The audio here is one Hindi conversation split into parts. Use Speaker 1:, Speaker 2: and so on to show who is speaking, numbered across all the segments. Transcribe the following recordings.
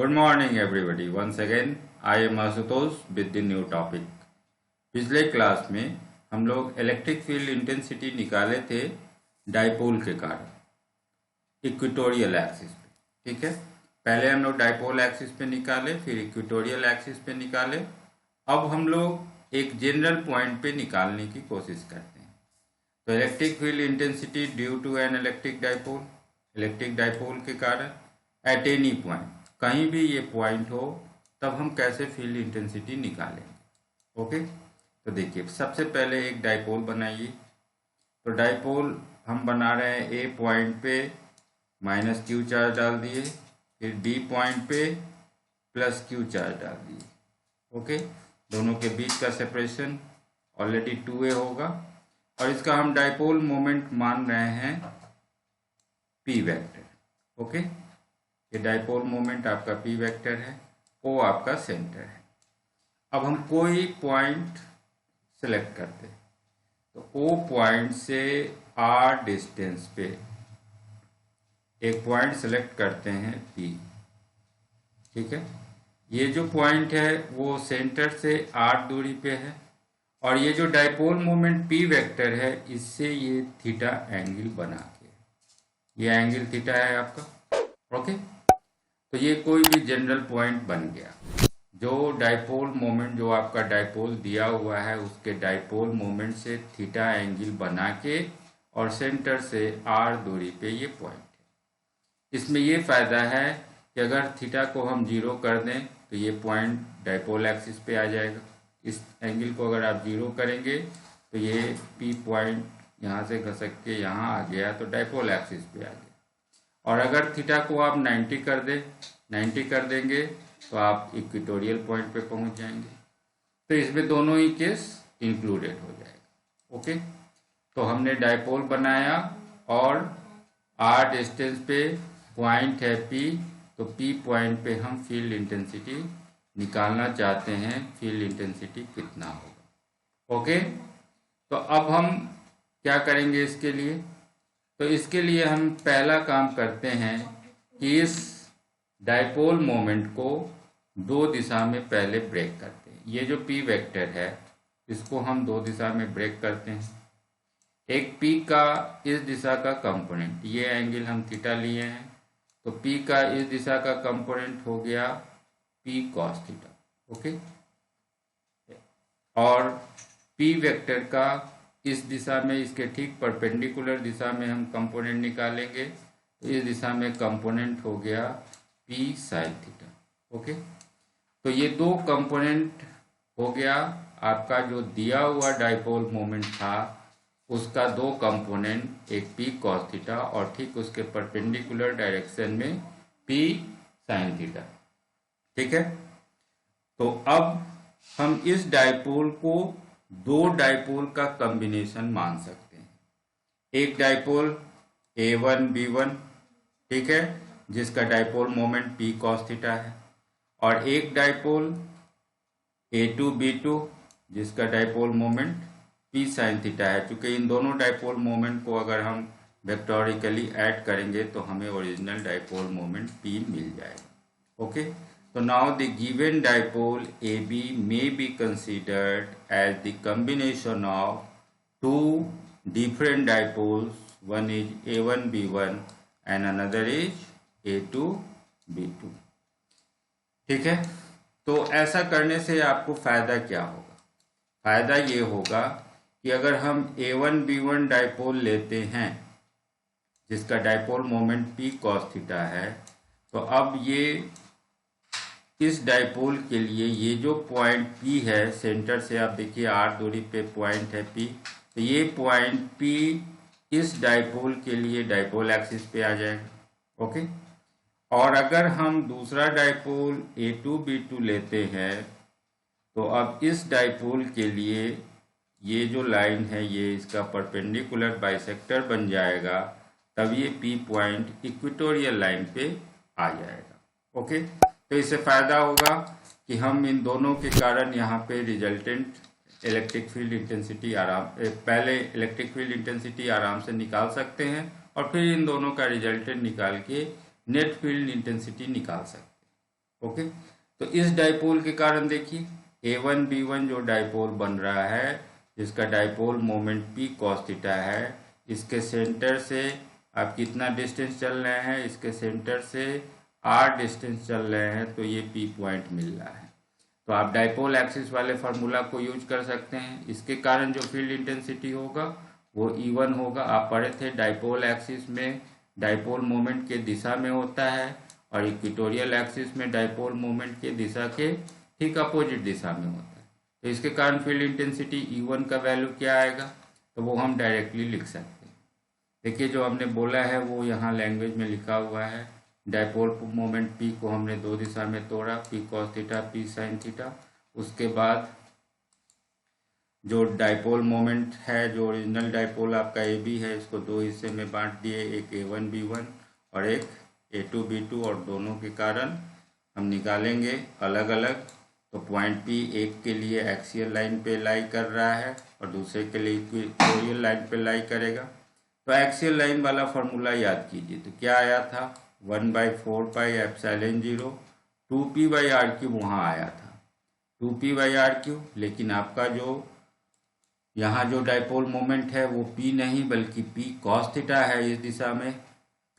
Speaker 1: Good morning everybody. Once again, I am Ashutosh with the new topic. पिछले क्लास में हम लोग इलेक्ट्रिक फील्ड इंटेंसिटी निकाले थे डाइपोल के कारण इक्वेटोरियल एक्सिस पे। ठीक है, पहले हम लोग डाइपोल एक्सिस पे निकाले, फिर इक्वेटोरियल एक्सिस पे निकाले। अब हम लोग एक जनरल पॉइंट पे निकालने की कोशिश करते हैं। तो electric field intensity due to an electric dipole के कारण एट एनी पॉइंट, कहीं भी ये पॉइंट हो, तब हम कैसे फील्ड इंटेंसिटी निकालेंगे। ओके, तो देखिए सबसे पहले एक डाइपोल बनाइए। तो डाइपोल हम बना रहे हैं ए पॉइंट पे माइनस क्यू चार्ज डाल दिए, फिर बी पॉइंट पे प्लस क्यू चार्ज डाल दिए। ओके, दोनों के बीच का सेपरेशन ऑलरेडी 2a होगा और इसका हम डाइपोल मोमेंट मान रहे हैं पी वेक्टर। ओके, ये डाइपोल मोमेंट आपका पी वेक्टर है, ओ आपका सेंटर है। अब हम कोई पॉइंट सेलेक्ट करते हैं। तो ओ पॉइंट से आर डिस्टेंस पे एक पॉइंट सेलेक्ट करते हैं पी। ठीक है, ये जो पॉइंट है वो सेंटर से आर दूरी पे है और ये जो डाइपोल मोमेंट पी वेक्टर है इससे ये थीटा एंगल बना के, ये एंगल थीटा है आपका। ओके, तो ये कोई भी जनरल पॉइंट बन गया। जो डाइपोल मोमेंट जो आपका डाइपोल दिया हुआ है उसके डाइपोल मोमेंट से थीटा एंगल बना के और सेंटर से आर दूरी पे ये पॉइंट है। इसमें ये फायदा है कि अगर थीटा को हम 0 कर दें तो ये पॉइंट डाइपोल एक्सिस पे आ जाएगा। इस एंगल को अगर आप 0 करेंगे तो ये पी पॉइंट यहाँ से घसक के यहाँ आ गया तो डाइपोल एक्सिस पे आ गया। और अगर थीटा को आप 90 कर देंगे तो आप इक्वेटोरियल पॉइंट पे पहुंच जाएंगे। तो इसमें दोनों ही केस इंक्लूडेड हो जाएगा। ओके, तो हमने डाइपोल बनाया और आर डिस्टेंस पे पॉइंट है पी, तो पी पॉइंट पे हम फील्ड इंटेंसिटी निकालना चाहते हैं। फील्ड इंटेंसिटी कितना होगा। ओके, तो अब हम क्या करेंगे इसके लिए। तो इसके लिए हम पहला काम करते हैं कि इस डाइपोल मोमेंट को 2 दिशा में पहले ब्रेक करते हैं। ये जो पी वेक्टर है इसको हम 2 दिशा में ब्रेक करते हैं। एक पी का इस दिशा का कंपोनेंट, ये एंगल हम थीटा लिए हैं, तो पी का इस दिशा का कंपोनेंट हो गया पी कॉस थीटा। ओके, और पी वेक्टर का इस दिशा में, इसके ठीक परपेंडिकुलर दिशा में हम कंपोनेंट निकालेंगे, तो इस दिशा में कंपोनेंट हो गया पी साइन थीटा। ओके, तो ये 2 कंपोनेंट हो गया आपका जो दिया हुआ डाइपोल मोमेंट था उसका 2 कंपोनेंट, एक पी कॉस थीटा और ठीक उसके परपेंडिकुलर डायरेक्शन में पी साइन थीटा। ठीक है, तो अब हम इस डाइपोल को 2 डाइपोल का कॉम्बिनेशन मान सकते हैं। एक डाइपोल A1 B1, ठीक है, जिसका dipole moment P cos theta है, और एक डाइपोल A2 B2 जिसका dipole moment P sin theta है। क्योंकि इन दोनों डाइपोल मोमेंट को अगर हम वेक्टोरिकली ऐड करेंगे तो हमें ओरिजिनल डाइपोल मोमेंट P मिल जाएगा। Okay, so now the given dipole AB may be considered as the combination of 2 different dipoles. One is A1 B1 and another is A2 B2. ठीक है, तो ऐसा करने से आपको फायदा क्या होगा। फायदा ये होगा कि अगर हम A1 B1 डाइपोल लेते हैं जिसका dipole moment P cos theta है, तो अब ये इस डाइपोल के लिए ये जो पॉइंट P है, सेंटर से आप देखिए R दूरी पे पॉइंट है P, तो ये पॉइंट P इस डाइपोल के लिए डाइपोल एक्सिस पे आ जाएगा। ओके, और अगर हम दूसरा डाइपोल A2 B2 लेते हैं तो अब इस डाइपोल के लिए ये जो लाइन है ये इसका परपेंडिकुलर बाइसेक्टर बन जाएगा, तब ये P पॉइंट इक्वेटोरियल लाइन पे आ जाएगा। ओके, तो इससे फायदा होगा कि हम इन दोनों के कारण यहाँ पे रिजल्टेंट इलेक्ट्रिक फील्ड इंटेंसिटी पहले इलेक्ट्रिक फील्ड इंटेंसिटी आराम से निकाल सकते हैं और फिर इन दोनों का रिजल्टेंट निकाल के नेट फील्ड इंटेंसिटी निकाल सकते हैं। ओके, तो इस डाइपोल के कारण देखिए A1B1 जो डाइपोल बन रहा है, जिसका dipole moment P cos theta है, इसके सेंटर से आप कितना डिस्टेंस चल रहे हैं, इसके सेंटर से R डिस्टेंस चल रहे हैं, तो ये P पॉइंट मिल रहा है। तो आप डाइपोल एक्सिस वाले फार्मूला को यूज कर सकते हैं। इसके कारण जो फील्ड इंटेंसिटी होगा वो E1 होगा। आप पढ़े थे डाइपोल एक्सिस में डाइपोल मोमेंट के दिशा में होता है और इक्वेटोरियल एक्सिस में डाइपोल मोमेंट के दिशा के ठीक अपोजिट दिशा में होता है। तो इसके कारण फील्ड इंटेंसिटी E1 का वैल्यू क्या आएगा, तो वो हम डायरेक्टली लिख सकते हैं। देखिए जो हमने बोला है वो यहाँ लैंग्वेज में लिखा हुआ है। डाइपोल मोमेंट P को हमने दो दिशा में तोड़ा, P cos theta, P sin theta. उसके बाद जो डाइपोल मोमेंट है, जो ओरिजिनल डाइपोल आपका AB है, इसको दो हिस्से में बांट दिए, एक A1B1 और एक A2B2, और दोनों के कारण हम निकालेंगे अलग अलग। तो पॉइंट P एक के लिए एक्सियल लाइन पे लाई कर रहा है और दूसरे के लिए इक्वेटोरियल लाइन पे लाई करेगा। तो एक्सियल लाइन वाला फॉर्मूला याद कीजिए, तो क्या आया था 1/4πε0 2p/r³ वहाँ आया था 2p/r³। लेकिन आपका जो यहाँ जो डाइपोल मोमेंट है वो P नहीं बल्कि P cos थीटा है, इस दिशा में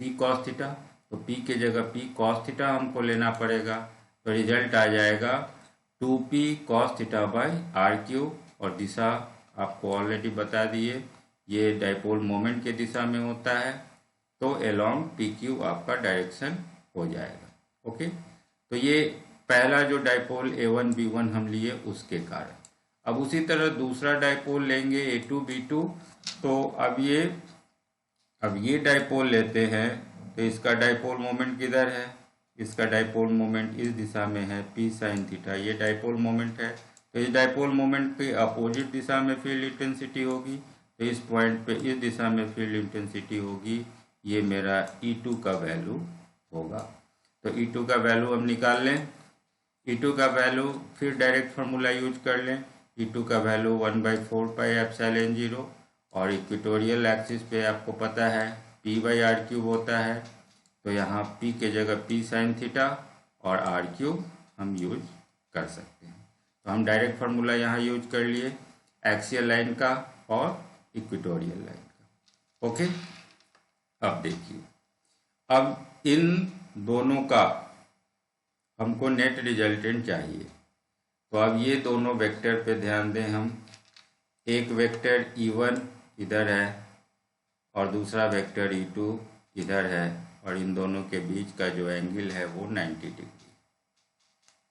Speaker 1: P cos थीटा। तो P के जगह P cos थीटा हमको लेना पड़ेगा। तो रिजल्ट आ जाएगा 2p cos θ/r³, और दिशा आपको ऑलरेडी बता दिए, ये डाइपोल मोमेंट के दिशा में होता है। तो अलोंग PQ आपका डायरेक्शन हो जाएगा। ओके, तो ये पहला जो डाइपोल A1B1 हम लिए उसके कारण। अब उसी तरह दूसरा डाइपोल लेंगे A2B2। तो अब ये डाइपोल लेते हैं, तो इसका डाइपोल मोमेंट किधर है, इसका डाइपोल मोमेंट इस दिशा में है, P sin थीटा, ये डाइपोल मोमेंट है। तो इस डाइपोल मोमेंट के अपोजिट दिशा में फील्ड इंटेंसिटी होगी, तो इस पॉइंट पे इस दिशा में फील्ड इंटेंसिटी होगी, ये मेरा E2 का वैल्यू होगा। तो E2 का वैल्यू हम निकाल लें। E2 का वैल्यू फिर डायरेक्ट फार्मूला यूज कर लें। E2 का वैल्यू 1/4πε0, और इक्वेटोरियल एक्सिस पे आपको पता है P/r³ होता है। तो यहाँ P के जगह P sin थीटा और r³ हम यूज कर सकते हैं। तो हम डायरेक्ट फार्मूला यहाँ यूज कर लिए, एक्सियल लाइन का और इक्वेटोरियल लाइन का। ओके, अब देखिए, अब इन दोनों का हमको नेट रिजल्टेंट चाहिए। तो अब ये दोनों वेक्टर पे ध्यान दें हम। एक वेक्टर E1 इधर है और दूसरा वेक्टर E2 इधर है, और इन दोनों के बीच का जो एंगल है वो 90 डिग्री।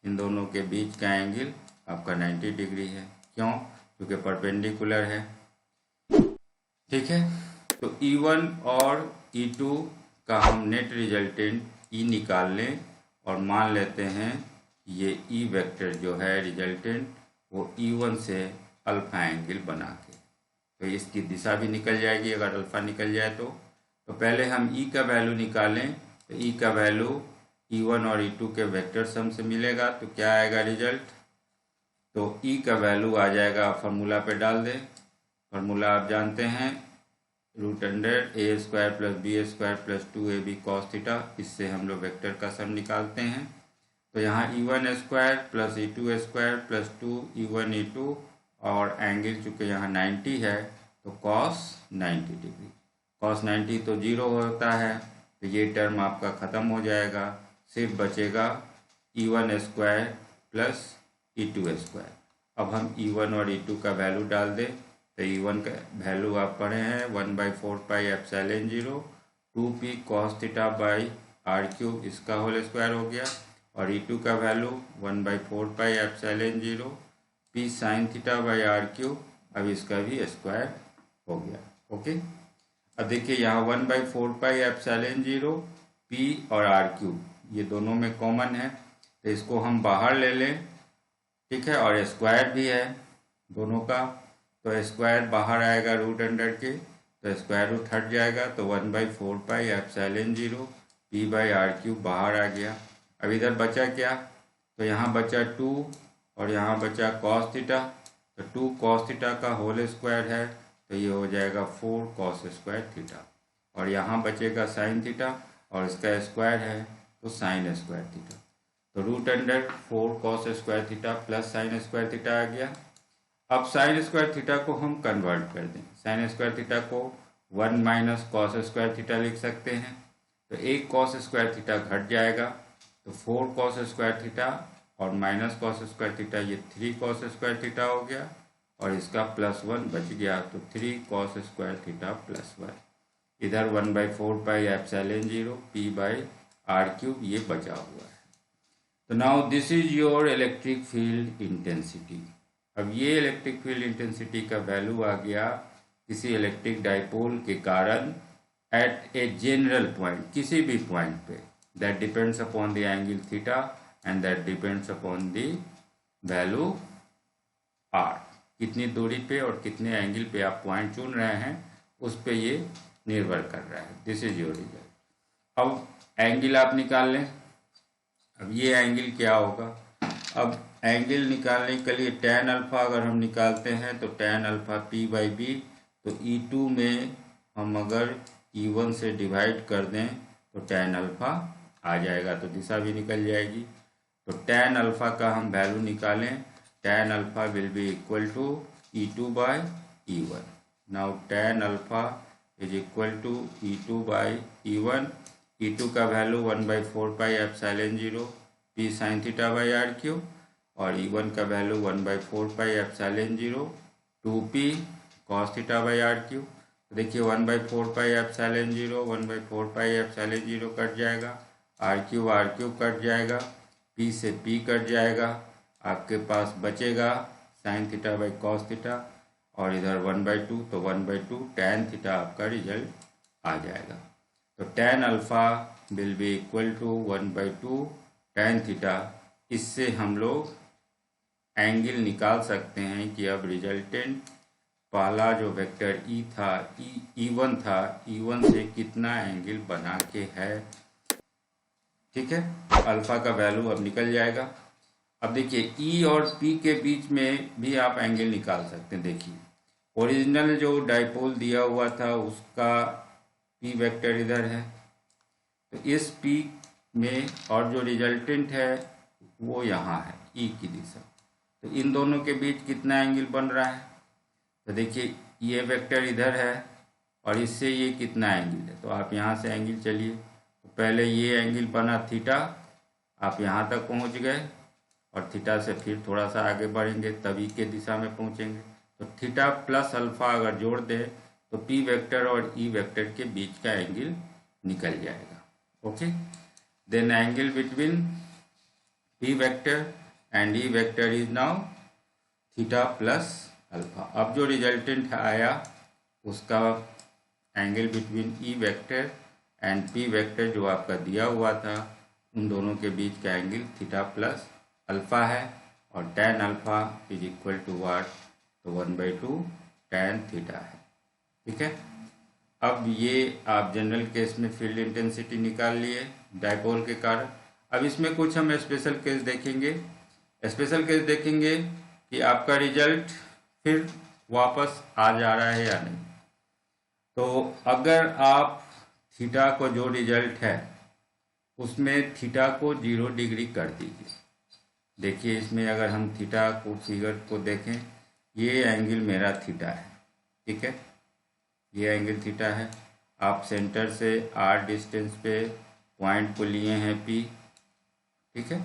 Speaker 1: इन दोनों के बीच का एंगल आपका 90 डिग्री है। क्यों? क्योंकि परपेंडिकुलर है। ठीक है, तो E1 और E2 का हम नेट रिजल्टेंट E निकाल लें और मान लेते हैं ये E वेक्टर जो है रिजल्टेंट वो E1 से अल्फा एंगल बना के, तो इसकी दिशा भी निकल जाएगी अगर अल्फा निकल जाए तो। पहले हम E का वैल्यू निकालें, तो E का वैल्यू E1 और E2 के वेक्टर सम से मिलेगा। तो क्या आएगा रिजल्ट, तो E का वैल्यू आ जाएगा, फार्मूला पे डाल दें। फार्मूला आप जानते हैं, √a² + b² + 2ab cos theta. इससे हम लोग वेक्टर का सम निकालते हैं। तो यहाँ E1² + E2² + 2E1 E2, और एंगल चूँकि यहाँ 90 है तो cos 90 डिग्री। cos 90 तो 0 होता है, तो ये टर्म आपका ख़त्म हो जाएगा। सिर्फ बचेगा E1² + E2²। अब हम E1 और E2 का वैल्यू डाल दें। तो E1 का वैल्यू आप पढ़े हैं 1/4πε0 2p cos θ/r³, इसका होल स्क्वायर हो गया। और E2 का वैल्यू 1/4πε0 P sin θ/r³, अब इसका भी स्क्वायर हो गया। ओके, अब देखिए यहाँ 1/4πε0 P और r³ ये दोनों में कॉमन है, तो इसको हम बाहर ले लें। ठीक है, और स्क्वायर भी है दोनों का, तो स्क्वायर बाहर आएगा √अंडर के, तो स्क्वायर रूट हट जाएगा। तो 1/4πε0 P/r³ बाहर आ गया। अब इधर बचा क्या, तो यहाँ बचा 2 और यहाँ बचा cos थीटा। तो 2 cos थीटा का होल स्क्वायर है, तो ये हो जाएगा 4 cos² थीटा। और यहाँ बचेगा sin थीटा और इसका स्क्वायर है तो sin² थीटा। तो √4 cos square theta plus sine square theta आ गया। अब साइन स्क्वायर थीटा को हम कन्वर्ट कर दें, साइन स्क्वायर थीटा को 1 माइनस कॉस स्क्वायर थीटा लिख सकते हैं। तो एक कॉस स्क्वायर थीटा घट जाएगा, तो 4 cos स्क्वायर थीटा और माइनस कॉस स्क्वायर थीटा, ये 3 cos स्क्वायर थीटा हो गया और इसका +1 बच गया, तो 3 cos स्क्वायर थीटा +1। इधर 1/4 पाई एप्सिलॉन 0 p/r³ ये बचा हुआ है। तो now this is your electric field intensity. अब ये इलेक्ट्रिक फील्ड इंटेंसिटी का वैल्यू आ गया किसी इलेक्ट्रिक डाइपोल के कारण एट ए जनरल पॉइंट, किसी भी पॉइंट पे, that depends upon the angle theta and that depends upon the value r। कितनी दूरी पे और कितने एंगल पे आप पॉइंट चुन रहे हैं उस पे ये निर्भर कर रहा है। This is your result. अब एंगल आप निकाल लें। अब ये एंगल क्या होगा, अब एंगल निकालने के लिए tan अल्फा अगर हम निकालते हैं तो tan अल्फा p/b, तो E2 में हम अगर E1 से डिवाइड कर दें तो tan अल्फा आ जाएगा, तो दिशा भी निकल जाएगी। तो tan अल्फा का हम वैल्यू निकालें, tan alpha will be equal to E2/E1। Now tan alpha is equal to E2/E1। E2 का value 1/4 pi epsilon 0 p sin θ/r³ और E1 का value 1/4 pi epsilon 0 2p cos θ/r³। तो देखिए 1/4 pi epsilon 0 1/4 pi epsilon 0 cut जाएगा, r³ कट जाएगा, p से p कट जाएगा, आपके पास बचेगा sin θ/cos θ और इधर 1/2, तो 1/2 tan θ आपका रिजल्ट आ जाएगा। तो tan alpha will be equal to 1/2 tan θ। इससे हम लोग एंगल निकाल सकते हैं कि अब रिजल्टेंट पहला जो वेक्टर E था, E1 था, E1 से कितना एंगल बना के है। ठीक है, अल्फा का वैल्यू अब निकल जाएगा। अब देखिए E और P के बीच में भी आप एंगल निकाल सकते हैं। देखिए ओरिजिनल जो डाइपोल दिया हुआ था उसका P वेक्टर इधर है, तो इस P में और जो रिजल्टेंट है वो यहाँ है E की दिशा, तो इन दोनों के बीच कितना एंगल बन रहा है। तो देखिए ये वेक्टर इधर है और इससे ये कितना एंगल है, तो आप यहाँ से एंगल चलिए। तो पहले ये एंगल बना थीटा, आप यहाँ तक पहुँच गए और थीटा से फिर थोड़ा सा आगे बढ़ेंगे तभी के दिशा में पहुँचेंगे। तो थीटा प्लस अल्फा अगर जोड़ दें तो P वेक्टर और E वेक्टर के बीच का एंगल निकल जाएगा। Okay, then angle between P vector and E vector is now theta plus alpha. अब जो रिजल्टेंट आया उसका angle between E vector and P vector जो आपका दिया हुआ था उन दोनों के बीच का एंगल थीटा प्लस अल्फा है और tan alpha is equal to what, तो 1/2 tan थीटा है। ठीक है, अब ये आप जनरल केस में फील्ड इंटेंसिटी निकाल लिए डाइपोल के कारण। अब इसमें कुछ हम स्पेशल केस देखेंगे। स्पेशल केस देखेंगे कि आपका रिजल्ट फिर वापस आ जा रहा है या नहीं। तो अगर आप थीटा को जो रिजल्ट है उसमें थीटा को 0 डिग्री कर दीजिए। देखिए इसमें अगर हम थीटा को फिगर को देखें, ये एंगल मेरा थीटा है। ठीक है, ये एंगल थीटा है। आप सेंटर से r डिस्टेंस पे पॉइंट को लिए हैं P। ठीक है,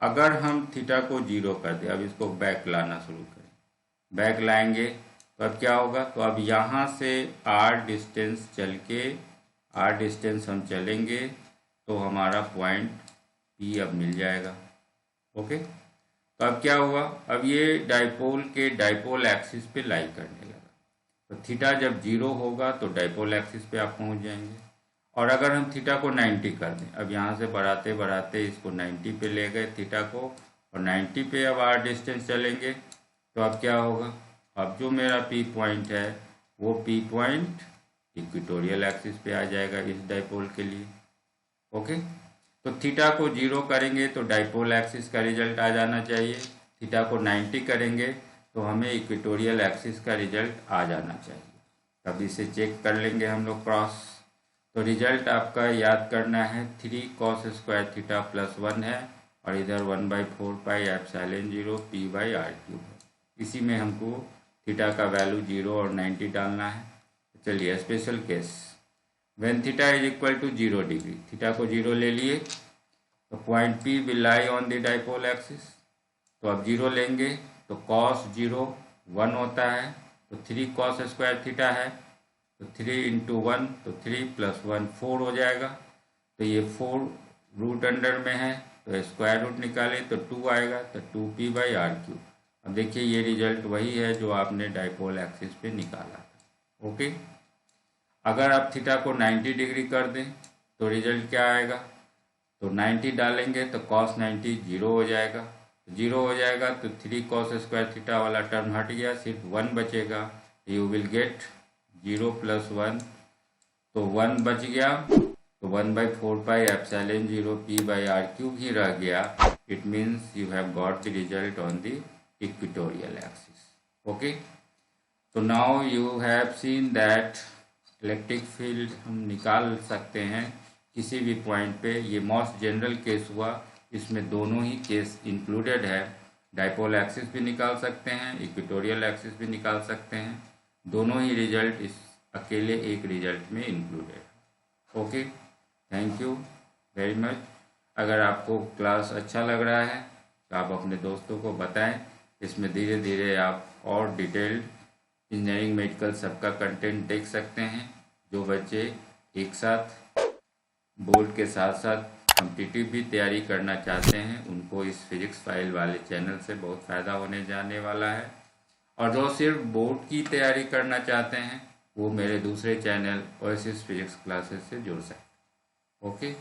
Speaker 1: अगर हम थीटा को 0 कर दें, अब इसको बैक लाना शुरू करें, बैक लाएंगे तो अब क्या होगा, तो अब यहाँ से r डिस्टेंस चल के r डिस्टेंस हम चलेंगे तो हमारा पॉइंट P अब मिल जाएगा। ओके, तो अब क्या हुआ, अब ये डाइपोल के डाइपोल एक्सिस पे लाई करने लगा। तो थीटा जब 0 होगा तो डाइपोल एक्सिस पे आप पहुंच जाएंगे। और अगर हम थीटा को 90 कर दें, अब यहाँ से बढ़ाते बढ़ाते इसको 90 पे ले गए थीटा को, और 90 पे अब r डिस्टेंस चलेंगे तो अब क्या होगा, अब जो मेरा P पॉइंट है वो P पॉइंट इक्वेटोरियल एक्सिस पे आ जाएगा इस डाइपोल के लिए। ओके, तो थीटा को 0 करेंगे तो डाइपोल एक्सिस का रिजल्ट आ जाना चाहिए, थीटा को 90 करेंगे तो हमें इक्वेटोरियल एक्सिस का रिजल्ट आ जाना चाहिए। तब इसे चेक कर लेंगे हम लोग क्रॉस। तो रिजल्ट आपका याद करना है 3 cos स्क्वायर थीटा +1 है और इधर 1/4πε0 p/r³ है। इसी में हमको थीटा का वैल्यू 0 और 90 डालना है। चलिए special case, when theta is equal to 0 degree, theta को 0 ले लिए तो point P will lie on the dipole axis. तो अब 0 लेंगे तो cos 0 1 होता है, तो 3 cos स्क्वायर थीटा है, तो 3 × 1 तो 3 + 1 4 हो जाएगा। तो ये 4 रूट अंडर में है, तो स्क्वायर रूट निकाले तो 2 आएगा, तो 2p/r³। अब देखिए ये रिजल्ट वही है जो आपने डाइपोल एक्सिस पे निकाला था। ओके, अगर आप थीटा को 90 डिग्री कर दें तो रिजल्ट क्या आएगा, तो 90 डालेंगे तो cos 90 0 हो जाएगा, 0 हो जाएगा तो 3 cos स्क्वायर थीटा वाला टर्म हट गया, सिर्फ 1 बचेगा। यू विल गेट 0 + 1, तो 1 बच गया, तो 1/4πε0 p/r³ ही रह गया। It means you have got the result on the equatorial axis. Okay, तो now you have seen that electric field हम निकाल सकते हैं किसी भी पॉइंट पे। ये मोस्ट जनरल केस हुआ, इसमें दोनों ही केस इंक्लूडेड है। डाइपोल एक्सिस भी निकाल सकते हैं, इक्वेटोरियल एक्सिस भी निकाल सकते हैं, दोनों ही रिजल्ट इस अकेले एक रिजल्ट में इंक्लूडेड है। Okay, thank you very much. अगर आपको क्लास अच्छा लग रहा है तो आप अपने दोस्तों को बताएं। इसमें धीरे धीरे आप और डिटेल्ड इंजीनियरिंग मेडिकल सबका कंटेंट देख सकते हैं। जो बच्चे एक साथ बोर्ड के साथ साथ कॉम्पिटिटिव भी तैयारी करना चाहते हैं, उनको इस फिजिक्स फाइल वाले चैनल से बहुत फ़ायदा होने जाने वाला है। और जो सिर्फ बोर्ड की तैयारी करना चाहते हैं वो मेरे दूसरे चैनल ओएसिस फिजिक्स क्लासेस से जुड़ सकते हैं। ओके।